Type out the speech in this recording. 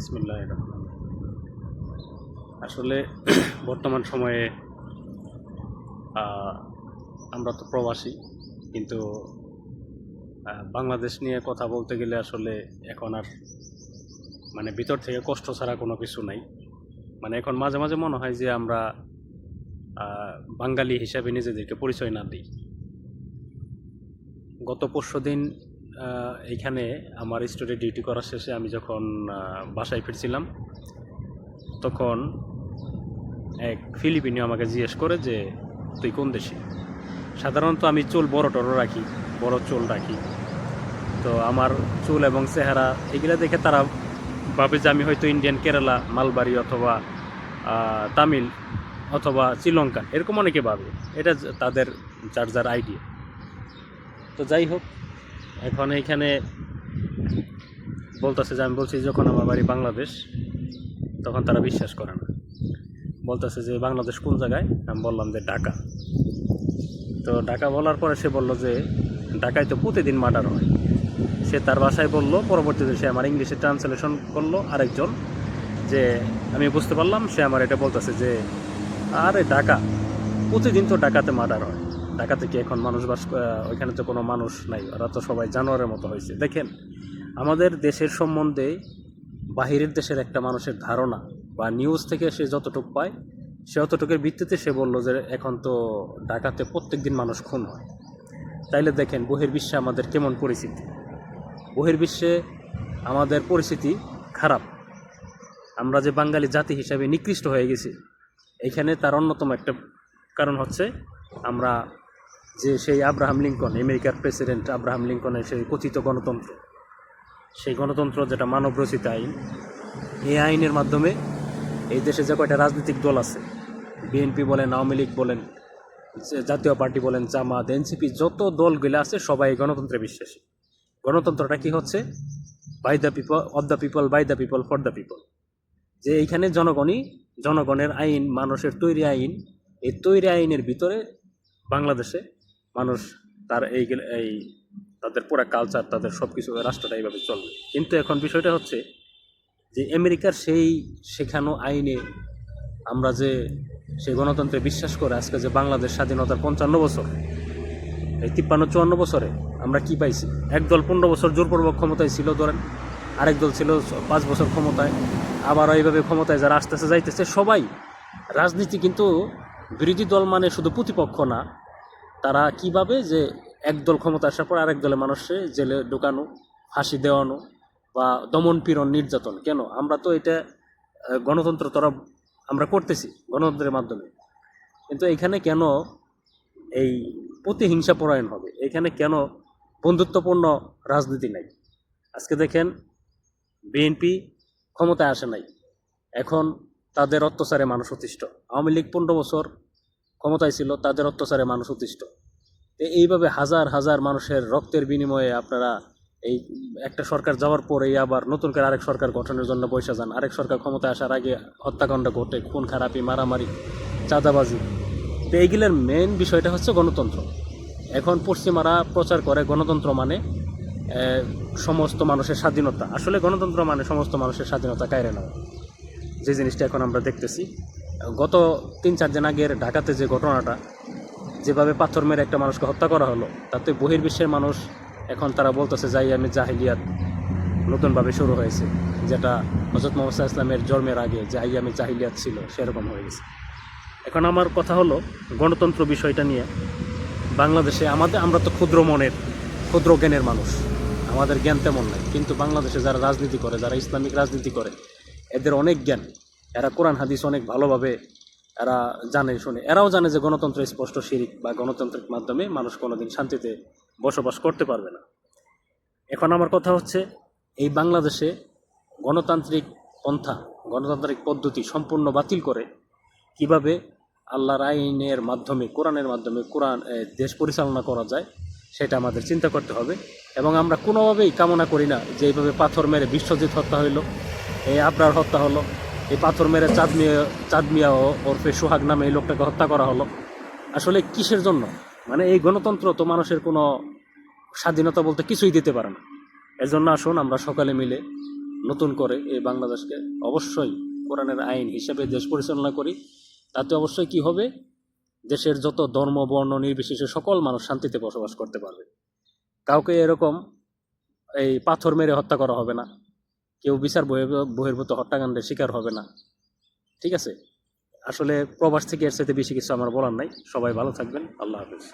বিসমিল্লাহির রহমানির রহিম। আসলে বর্তমান সময়ে আহ, আমরা তো প্রবাসী, কিন্তু বাংলাদেশ নিয়ে কথা বলতে গেলে আসলে এখন আর ভিতর থেকে কষ্ট ছাড়া কোনো কিছু নাই। এখন মাঝে মাঝে মনে হয় যে আমরা বাঙালি হিসাবে নিজেদেরকে পরিচয় না দিই। গত পরশুদিন এইখানে আমার স্টোরে ডিউটি করার শেষে আমি যখন বাসায় ফিরছিলাম, তখন এক ফিলিপিনি আমাকে জিজ্ঞেস করে যে তুই কোন দেশে। সাধারণত আমি চুল বড় টড়ো রাখি, বড় চুল রাখি, তো আমার চুল এবং চেহারা এগুলো দেখে তারা ভাবে যে আমি হয়তো ইন্ডিয়ান, কেরালা, মালবাড়ি অথবা তামিল অথবা শ্রীলঙ্কান, এরকম অনেকে ভাবে। এটা তাদের যার যার আইডিয়া। তো যাই হোক, এখন এইখানে বলতেছে যে আমি বলছি যখন আমার বাড়ি বাংলাদেশ, তখন তারা বিশ্বাস করে না। বলতেছে যে বাংলাদেশ কোন জায়গায়? আমি বললাম যে ঢাকা। তো ঢাকা বলার পরে সে বলল যে ঢাকায় তো প্রতিদিন মার্ডার হয়। সে তার বাসায় বলল, পরবর্তীতে সে আমার ইংলিশে ট্রান্সলেশন করলো আরেকজন, যে আমি বুঝতে পারলাম সে আমার এটা বলতেছে যে আরে ঢাকা, প্রতিদিন তো ঢাকাতে মার্ডার হয়। ঢাকাতে কি এখন মানুষ বাস? ওইখানে তো কোনো মানুষ নাই, ওরা তো সবাই জানোয়ারের মতো হয়েছে। দেখেন, আমাদের দেশের সম্বন্ধে বাহিরের দেশের একটা মানুষের ধারণা বা নিউজ থেকে সে যতটুকু পায়, সে অতটুকুর ভিত্তিতে সে বলল যে এখন তো ঢাকাতে প্রত্যেক দিন মানুষ খুন হয়। তাইলে দেখেন বহির্বিশ্বে আমাদের কেমন পরিস্থিতি। বহির্বিশ্বে আমাদের পরিস্থিতি খারাপ। আমরা যে বাঙালি জাতি হিসাবে নিকৃষ্ট হয়ে গেছি, এখানে তার অন্যতম একটা কারণ হচ্ছে আমরা যে সেই আব্রাহাম লিঙ্কন, আমেরিকার প্রেসিডেন্ট আব্রাহাম লিঙ্কনের সেই কথিত গণতন্ত্র, সেই গণতন্ত্র যেটা মানবরচিত আইন, এই আইনের মাধ্যমে এই দেশে যে কয়টা রাজনৈতিক দল আছে, বিএনপি বলেন, আওয়ামী লীগ বলেন, জাতীয় পার্টি বলেন, জামাত, এনসিপি, যত দলগুলো আছে সবাই গণতন্ত্রে বিশ্বাসী। গণতন্ত্রটা কি হচ্ছে? By the people, of the people, by the people, for the people. যে এইখানে জনগণের আইন, মানুষের তৈরি আইন, এই তৈরি আইনের ভিতরে বাংলাদেশে মানুষ তার এই তাদের পুরা কালচার, তাদের সব কিছু, রাষ্ট্রটা এইভাবে চলবে। কিন্তু এখন বিষয়টা হচ্ছে যে আমেরিকার সেই শেখানো আইনে আমরা যে সেই গণতন্ত্রে বিশ্বাস করে আজকে যে বাংলাদেশ স্বাধীনতার 55 বছর, এই 53-54 বছরে আমরা কি পাইছি? একদল 15 বছর জোরপূর্বক ক্ষমতায় ছিল ধরেন, আরেক দল ছিল 5 বছর ক্ষমতায়, আবার এইভাবে ক্ষমতায় যারা আসতেছে যাইতেছে সবাই রাজনীতি। কিন্তু বিরোধী দল মানে শুধু প্রতিপক্ষ না, তারা কিভাবে যে একদল ক্ষমতা আসার পর আরেক দলে মানুষে জেলে ঢুকানো, ফাঁসি দেওয়ানো বা দমন পীড়ন, নির্যাতন। কেন? আমরা তো এটা গণতন্ত্র তোরা আমরা করতেছি গণতন্ত্রের মাধ্যমে, কিন্তু এখানে কেন এই প্রতিহিংসা পরায়ণ হবে? এখানে কেন বন্ধুত্বপূর্ণ রাজনীতি নাই? আজকে দেখেন, বিএনপি ক্ষমতায় আসে নাই, এখন তাদের অত্যাচারে মানুষ অতিষ্ঠ। আওয়ামী লীগ 15 বছর ক্ষমতায় ছিল, তাদের অত্যাচারে মানুষ অতিষ্ঠ। এইভাবে হাজার হাজার মানুষের রক্তের বিনিময়ে আপনারা এই একটা সরকার যাওয়ার পরেই আবার নতুন করে আরেক সরকার গঠনের জন্য বসে যান। আরেক সরকার ক্ষমতায় আসার আগে হত্যাকাণ্ড ঘটে, খুন খারাপি, মারামারি, চাঁদাবাজি। তো এইগুলোর মেন বিষয়টা হচ্ছে গণতন্ত্র। এখন পশ্চিমারা প্রচার করে গণতন্ত্র মানে সমস্ত মানুষের স্বাধীনতা। আসলে গণতন্ত্র মানে সমস্ত মানুষের স্বাধীনতা কায়রে নেওয়া, যে জিনিসটা এখন আমরা দেখতেছি। গত 3-4 দিন আগের ঢাকাতে যে ঘটনাটা, যেভাবে পাথর মেরে একটা মানুষকে হত্যা করা হলো, তাতে বহির্বিশ্বের মানুষ এখন তারা বলতেছে যে আইয়ামে জাহিলিয়াত নতুনভাবে শুরু হয়েছে, যেটা হযরত মুহাম্মদ সাল্লাল্লাহু আলাইহি ওয়াসাল্লামের জন্মের আগে যে আইয়ামে জাহিলিয়াত ছিল সেরকম হয়ে গেছে। এখন আমার কথা হলো গণতন্ত্র বিষয়টা নিয়ে। বাংলাদেশে আমরা তো ক্ষুদ্র মনের, ক্ষুদ্র জ্ঞানের মানুষ, আমাদের জ্ঞান তেমন নাই। কিন্তু বাংলাদেশে যারা রাজনীতি করে, যারা ইসলামিক রাজনীতি করে, এদের অনেক জ্ঞান। এরা কোরআন হাদিস অনেক ভালোভাবে এরা জানে, শুনে। এরাও জানে যে গণতন্ত্র স্পষ্ট শিরিক, বা গণতন্ত্রের মাধ্যমে মানুষ কোনোদিন শান্তিতে বসবাস করতে পারবে না। এখন আমার কথা হচ্ছে, এই বাংলাদেশে গণতান্ত্রিক পন্থা, গণতান্ত্রিক পদ্ধতি সম্পূর্ণ বাতিল করে কিভাবে আল্লাহর আইনের মাধ্যমে, কোরআনের মাধ্যমে দেশ পরিচালনা করা যায়, সেটা আমাদের চিন্তা করতে হবে। এবং আমরা কোনোভাবেই কামনা করি না যে এইভাবে পাথর মেরে বিশ্বজিৎ হত্যা হইলো, এই আবরার হত্যা হলো, এই পাথর মেরে চাঁদ মিয়া ওরফে সোহাগ নামে এই লোকটাকে হত্যা করা হলো। আসলে কিসের জন্য? এই গণতন্ত্র তো মানুষের কোনো স্বাধীনতা বলতে কিছুই দিতে পারে না। এজন্য আসুন আমরা সকলে মিলে নতুন করে এই বাংলাদেশকে অবশ্যই কোরআনের আইন হিসাবে দেশ পরিচালনা করি, তাতে অবশ্যই কি হবে, দেশের যত ধর্ম বর্ণ নির্বিশেষে সকল মানুষ শান্তিতে বসবাস করতে পারবে। কাউকে এরকম এই পাথর মেরে হত্যা করা হবে না, কেউ বিচার বহির্ভূত হত্যাকাণ্ডের শিকার হবে না। ঠিক আছে, আসলে প্রবাস থেকে এর সাথে বেশি কিছু আমার বলার নাই। সবাই ভালো থাকবেন, আল্লাহ হাফেজ।